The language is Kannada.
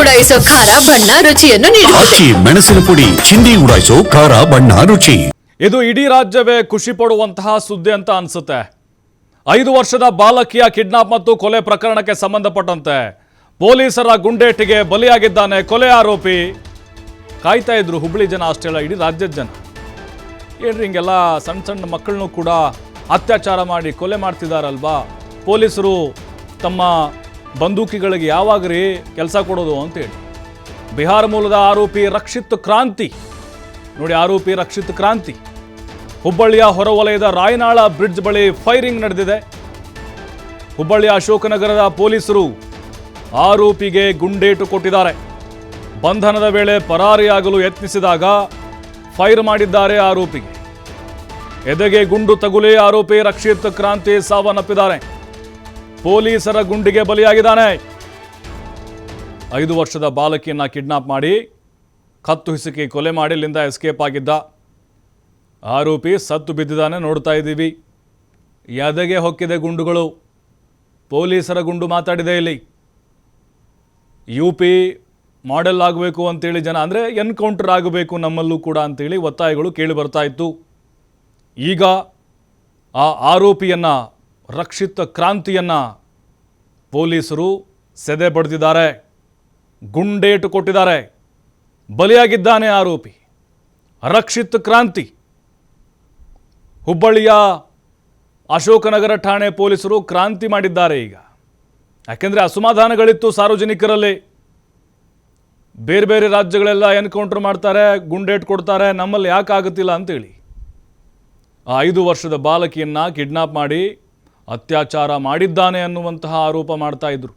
ಉಡಾಯಿಸೋ ಖಾರ ಬಣ್ಣ ರುಚಿಯನ್ನು ನೀಡುತ್ತದೆ. ಆಚಿ ಮೆಣಸಿನ ಪುಡಿ ಚಿಂದಿ ಉಡಾಯಿಸೋ ಖಾರ ಬಣ್ಣ ರುಚಿ. ಇದು ಇಡೀ ರಾಜ್ಯವೇ ಖುಷಿ ಪಡುವಂತಹ ಸುದ್ದಿ ಅಂತ ಅನ್ಸುತ್ತೆ. 5 ವರ್ಷದ ಬಾಲಕಿಯ ಕಿಡ್ನಾಪ್ ಮತ್ತು ಕೊಲೆ ಪ್ರಕರಣಕ್ಕೆ ಸಂಬಂಧಪಟ್ಟಂತೆ ಪೊಲೀಸರ ಗುಂಡೇಟಿಗೆ ಬಲಿಯಾಗಿದ್ದಾನೆ ಕೊಲೆ ಆರೋಪಿ. ಕಾಯ್ತಾ ಇದ್ರು ಹುಬ್ಬಳ್ಳಿ ಜನ ಅಷ್ಟೇ ಅಲ್ಲ, ಇಡೀ ರಾಜ್ಯದ ಜನ. ಏನ್ರಿ ಹಿಂಗೆಲ್ಲ ಸಣ್ಣ ಸಣ್ಣ ಮಕ್ಕಳನ್ನು ಕೂಡ ಅತ್ಯಾಚಾರ ಮಾಡಿ ಕೊಲೆ ಮಾಡ್ತಿದ್ದಾರಲ್ವಾ, ಪೊಲೀಸರು ತಮ್ಮ ಬಂದೂಕಿಗಳಿಗೆ ಯಾವಾಗ್ರಿ ಕೆಲಸ ಕೊಡೋದು ಅಂತೇಳಿ. ಬಿಹಾರ ಮೂಲದ ಆರೋಪಿ ರಕ್ಷಿತ್ ಕ್ರಾಂತಿ ನೋಡಿ, ಆರೋಪಿ ರಕ್ಷಿತ್ ಕ್ರಾಂತಿ ಹುಬ್ಬಳ್ಳಿಯ ಹೊರವಲಯದ ರಾಯನಾಳ ಬ್ರಿಡ್ಜ್ ಬಳಿ ಫೈರಿಂಗ್ ನಡೆದಿದೆ. ಹುಬ್ಬಳ್ಳಿಯ ಅಶೋಕನಗರದ ಪೊಲೀಸರು ಆರೋಪಿಗೆ ಗುಂಡೇಟು ಕೊಟ್ಟಿದ್ದಾರೆ. ಬಂಧನದ ವೇಳೆ ಪರಾರಿಯಾಗಲು ಯತ್ನಿಸಿದಾಗ ಫೈರ್ ಮಾಡಿದ್ದಾರೆ ಆರೋಪಿಗೆ. ಎದೆಗೆ ಗುಂಡು ತಗುಲಿ ಆರೋಪಿ ರಕ್ಷಿತ್ ಕ್ರಾಂತಿ ಸಾವನ್ನಪ್ಪಿದ್ದಾರೆ. ಪೊಲೀಸರ ಗುಂಡಿಗೆ ಬಲಿಯಾಗಿದ್ದಾನೆ. 5 ವರ್ಷದ ಬಾಲಕಿಯನ್ನ ಕಿಡ್ನಾಪ್ ಮಾಡಿ ಕತ್ತು ಹಿಸುಕಿ ಕೊಲೆ ಮಾಡಿ ಇಲ್ಲಿಂದ ಎಸ್ಕೇಪ್ ಆಗಿದ್ದ ಆರೋಪಿ ಸತ್ತು ಬಿದ್ದಿದ್ದಾನೆ. ನೋಡ್ತಾ ಇದ್ದೀವಿ, ಎದೆಗೆ ಹೊಕ್ಕಿದೆ ಗುಂಡುಗಳು. ಪೊಲೀಸರ ಗುಂಡು ಮಾತಾಡಿದೆ. ಇಲ್ಲಿ UP ಮಾಡೆಲ್ ಆಗಬೇಕು ಅಂತೇಳಿ ಜನ, ಅಂದರೆ ಎನ್ಕೌಂಟರ್ ಆಗಬೇಕು ನಮ್ಮಲ್ಲೂ ಕೂಡ ಅಂತೇಳಿ ಒತ್ತಾಯಗಳು ಕೇಳಿ ಬರ್ತಾ ಇತ್ತು. ಈಗ ಆ ಆರೋಪಿಯನ್ನು ರಕ್ಷಿತ್ ಕ್ರಾಂತಿಯನ್ನು ಪೊಲೀಸರು ಸೆದೆ ಬಡ್ದಿದ್ದಾರೆ, ಗುಂಡೇಟು ಕೊಟ್ಟಿದ್ದಾರೆ. ಬಲಿಯಾಗಿದ್ದಾನೆ ಆರೋಪಿ ರಕ್ಷಿತ್ ಕ್ರಾಂತಿ. ಹುಬ್ಬಳ್ಳಿಯ ಅಶೋಕನಗರ ಠಾಣೆ ಪೊಲೀಸರು ಕ್ರಾಂತಿ ಮಾಡಿದ್ದಾರೆ ಈಗ. ಯಾಕೆಂದರೆ ಅಸಮಾಧಾನಗಳಿತ್ತು ಸಾರ್ವಜನಿಕರಲ್ಲಿ. ಬೇರೆ ಬೇರೆ ರಾಜ್ಯಗಳೆಲ್ಲ ಎನ್ಕೌಂಟರ್ ಮಾಡ್ತಾರೆ, ಗುಂಡೇಟು ಕೊಡ್ತಾರೆ, ನಮ್ಮಲ್ಲಿ ಯಾಕೆ ಆಗುತ್ತಿಲ್ಲ ಅಂತೇಳಿ. ಆ 5 ವರ್ಷದ ಬಾಲಕಿಯನ್ನು ಕಿಡ್ನಾಪ್ ಮಾಡಿ ಅತ್ಯಾಚಾರ ಮಾಡಿದ್ದಾನೆ ಅನ್ನುವಂತಹ ಆರೋಪ ಮಾಡ್ತಾ ಇದ್ರು.